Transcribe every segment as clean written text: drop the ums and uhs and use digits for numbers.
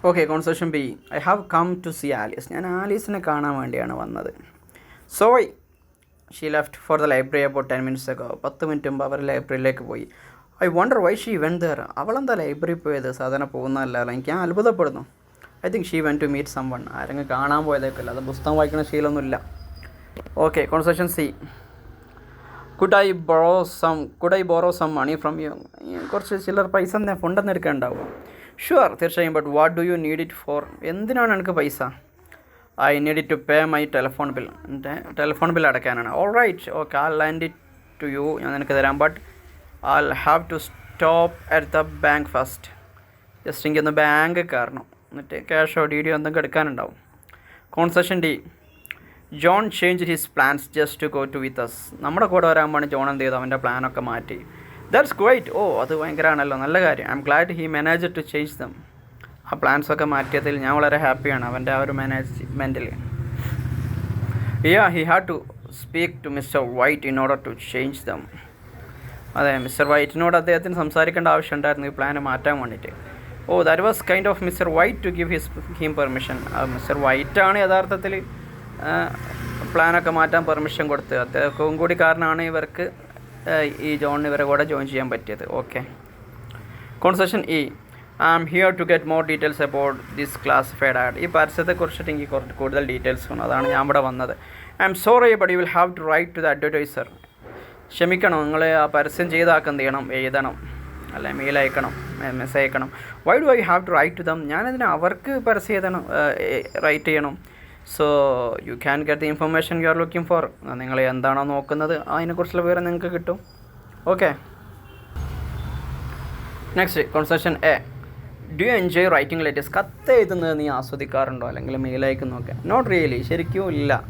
Okay, conversation B. I have come to see Alice. ഞാൻ ആലീസിനെ കാണാൻ വേണ്ടിയാണ് വന്നത്. So she left for the library about 10 minutes ago. 10 minute മുമ്പ് അവർ ലൈബ്രറിയിലേക്ക് പോയി. I wonder why she went there. അവളെന്താ ലൈബ്രറി പോയത്? സാധാരണ പോകുന്നതല്ല. എനിക്ക് ഞാൻ അത്ഭുതപ്പെടുന്നു. I think she went to meet someone. ആരെങ്കിലും കാണാൻ പോയതേക്കല്ല. അത് പുസ്തകം വായിക്കുന്ന ശീലമൊന്നുമില്ല. Okay, conversation C. Could I borrow some money from you. കുറച്ച് ചില്ലർ പൈസ ഫണ്ടെന്ന് എടുക്കാനുണ്ടാവും. ഷുവർ, തീർച്ചയായും. But what do you need it for? എന്തിനാണ് എനിക്ക് പൈസ? I need it to pay my telephone bill. എൻ്റെ ടെലിഫോൺ ബിൽ അടയ്ക്കാനാണ്. All right, okay, I lend it to you. ഞാൻ നിനക്ക് തരാം. But I have to stop at the bank first. Just എനിക്കൊന്ന് bank കയറണം. എന്നിട്ട് ക്യാഷോ ഡിഡിയോ എന്തെങ്കിലും എടുക്കാനുണ്ടാവും. Conversation D. John change his plans just to go to with us. നമ്മുടെ കൂടെ വരാകുമ്പോൾ ജോൺ എന്ത് ചെയ്തു? അവൻ്റെ പ്ലാനൊക്കെ മാറ്റി. That's great. ഓ, അത് ഭയങ്കരമാണല്ലോ, നല്ല കാര്യം. I'm glad he manage to change them. ആ പ്ലാൻസൊക്കെ മാറ്റിയതിൽ ഞാൻ വളരെ ഹാപ്പിയാണ്, അവൻ്റെ ആ ഒരു മാനേജ്മെൻറ്റിൽ. He had to speak to Mister White in order to change them. അതെ, മിസ്റ്റർ വൈറ്റിനോട് അദ്ദേഹത്തിന് സംസാരിക്കേണ്ട ആവശ്യമുണ്ടായിരുന്നു ഈ പ്ലാൻ മാറ്റാൻ വേണ്ടിയിട്ട്. Oh, that was kind of Mister White to give him permission. Mister വൈറ്റാണ് യഥാർത്ഥത്തിൽ പ്ലാനൊക്കെ മാറ്റാൻ പെർമിഷൻ കൊടുത്തത്. അദ്ദേഹവും കൂടി കാരണമാണ് ഇവർക്ക് ഈ ജോണിന് ഇവരെ കൂടെ ജോയിൻ ചെയ്യാൻ പറ്റിയത്. Okay, conversation E. I am here to get more details about this classified ad. ഈ പരസ്യത്തെക്കുറിച്ചിട്ട് എനിക്ക് കുറച്ച് കൂടുതൽ ഡീറ്റെയിൽസ് വേണം, അതാണ് ഞാൻ ഇവിടെ വന്നത്. I'm sorry but you will have to write to the advertiser. ക്ഷമിക്കണം, നിങ്ങൾ ആ പരസ്യം ചെയ്താക്കാൻ എന്ത് ചെയ്യണം? എഴുതണം, അല്ലെ മെയിൽ അയക്കണം, മെസ്സേജ് അയക്കണം. Why do I have to write to them? ഞാനതിന് അവർക്ക് പരസ്യം എഴുതണം, റൈറ്റ് ചെയ്യണം. So you can get the information you are looking for. നിങ്ങൾ എന്താണോ നോക്കുന്നത് അതിനെക്കുറിച്ചുള്ള വിവരം നിങ്ങൾക്ക് കിട്ടും. Okay, next conversation A. Do you enjoy writing letters? കത്ത് എഴുതുന്നത് നീ ആസ്വദിക്കാറുണ്ടോ? അല്ലെങ്കിൽ മെയിൽ അയക്കുന്നൊക്കെ? നോട്ട് റിയലി, ശരിക്കും ഇല്ല.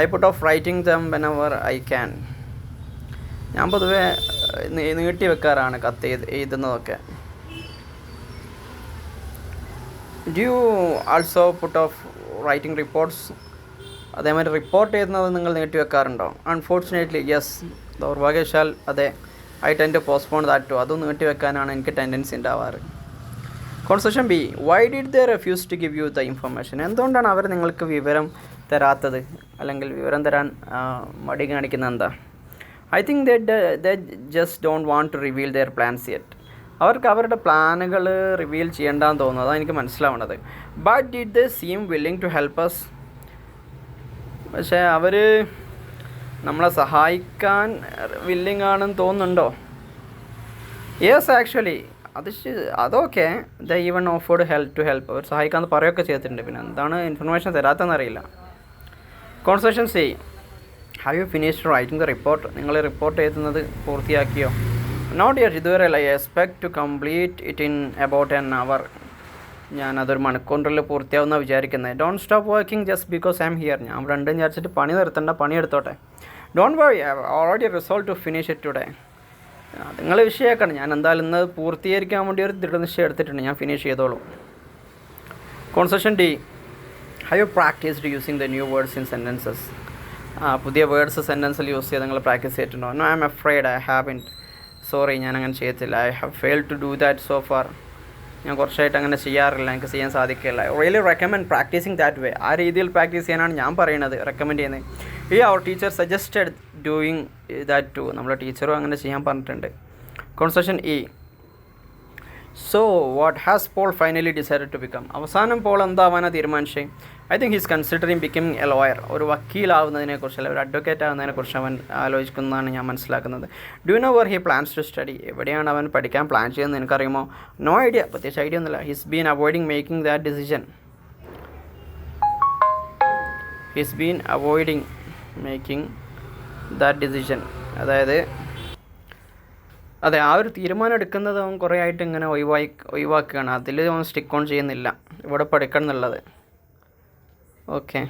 I put off writing them whenever I can. ഞാൻ പൊതുവെ നീട്ടി വെക്കാറാണ് കത്ത് എഴുതുന്നതൊക്കെ. Do you also put off writing reports? അതേമാതിരി റിപ്പോർട്ട് ചെയ്യുന്നത് നിങ്ങൾ നീട്ടി വെക്കാറുണ്ടോ? Unfortunately yes. ദൗർഭാഗ്യവശാൽ അതെ. I tend to postpone that too. അതും നീട്ടി വെക്കാനാണ് എനിക്ക് ടെൻഡൻസി ഉണ്ടാവാറ്. Conversation B. Why did they refuse to give you the information? എന്തുകൊണ്ടാണ് അവർ നിങ്ങൾക്ക് വിവരം തരാത്തത്, അല്ലെങ്കിൽ വിവരം തരാൻ മടി കാണിക്കുന്നത് എന്താ? I think they just don't want to reveal their plans yet. അവർക്ക് അവരുടെ പ്ലാനുകൾ റിവീൽ ചെയ്യേണ്ടെന്ന് തോന്നുന്നു, അതാണ് എനിക്ക് മനസ്സിലാവുന്നത്. But did they seem willing to help us? പക്ഷേ അവർ നമ്മളെ സഹായിക്കാൻ വില്ലിങ് ആണെന്ന് തോന്നുന്നുണ്ടോ? യെസ്, ആക്ച്വലി അതൊക്കെ ദ ഈവൻ ഓഫേർഡ് ഹെൽപ്പ്. അവർ സഹായിക്കാമെന്ന് പറയുകയൊക്കെ ചെയ്തിട്ടുണ്ട്. പിന്നെ എന്താണ് ഇൻഫർമേഷൻ തരാത്തതെന്നറിയില്ല. Conversation C. Have you finished writing the report? നിങ്ങൾ റിപ്പോർട്ട് എഴുതുന്നത് പൂർത്തിയാക്കിയോ? നോട്ട് യെറ്റ്, ഇതുവരെ അല്ല. I expect to complete it in about an hour. ഞാനതൊരു മണിക്കൂറിൽ പൂർത്തിയാവുന്ന വിചാരിക്കുന്നത്. Don't stop working just because I'm here. ഞാൻ ഇവിടെ ഉണ്ടെന്ന് വിചാരിച്ചിട്ട് പണി നിർത്തണ്ട, പണിയെടുത്തോട്ടെ. Don't worry, I already resolve to finish it today. നിങ്ങൾ വിഷയമാക്കണം. ഞാൻ എന്തായാലും ഇന്ന് പൂർത്തീകരിക്കാൻ വേണ്ടി ഒരു ദൃഢനിശ്ചയം എടുത്തിട്ടുണ്ട്. ഞാൻ ഫിനിഷ് ചെയ്തോളൂ. Conversation D. Have you practised using the new words in sentences? പുതിയ വേർഡ്സ് സെൻറ്റൻസിൽ യൂസ് ചെയ്ത് നിങ്ങൾ പ്രാക്ടീസ് ചെയ്തിട്ടുണ്ടോ? No, I'm afraid I haven't. Sorry, ഞാൻ അങ്ങനെ ചെയ്യത്തില്ല. I have failed to do that so far. ഞാൻ കുറച്ചായിട്ട് അങ്ങനെ ചെയ്യാറില്ല, എനിക്ക് ചെയ്യാൻ സാധിക്കില്ല. Really recommend practising that way. ആ രീതിയിൽ പ്രാക്ടീസ് ചെയ്യാനാണ് ഞാൻ പറയുന്നത്, റെക്കമെൻഡ് ചെയ്യുന്നത്. Our teacher suggested doing that too. നമ്മുടെ ടീച്ചറും അങ്ങനെ ചെയ്യാൻ പറഞ്ഞിട്ടുണ്ട്. Conversation E. So what has Paul finally decided to become? അവസാനം പോൾ എന്താവാനാണ് തീരുമാനിച്ചത്? I think he's considering becoming a lawyer. ഒരു വക്കീലാവുന്നതിനെക്കുറിച്ച്, അല്ലെങ്കിൽ ഒരു അഡ്വക്കേറ്റ് ആവുന്നതിനെക്കുറിച്ച് അവൻ ആലോചിക്കുന്നതാണ് ഞാൻ മനസ്സിലാക്കുന്നത്. Do you know where he plans to study? എവിടെയാണ് അവൻ പഠിക്കാൻ പ്ലാൻ ചെയ്യുന്നത് എനിക്കറിയുമോ? നോ ഐഡിയ, പ്രത്യേകിച്ച് ഐഡിയ ഒന്നുമില്ല. He's been avoiding making that decision. അതായത് അതെ, ആ ഒരു തീരുമാനം എടുക്കുന്നത് അവൻ കുറേ ആയിട്ട് ഇങ്ങനെ ഒഴിവാക്കുകയാണ്. അതിൽ അവൻ സ്റ്റിക്ക് ഓൺ ചെയ്യുന്നില്ല, ഇവിടെ പഠിക്കണം എന്നുള്ളത്. ഓക്കെ.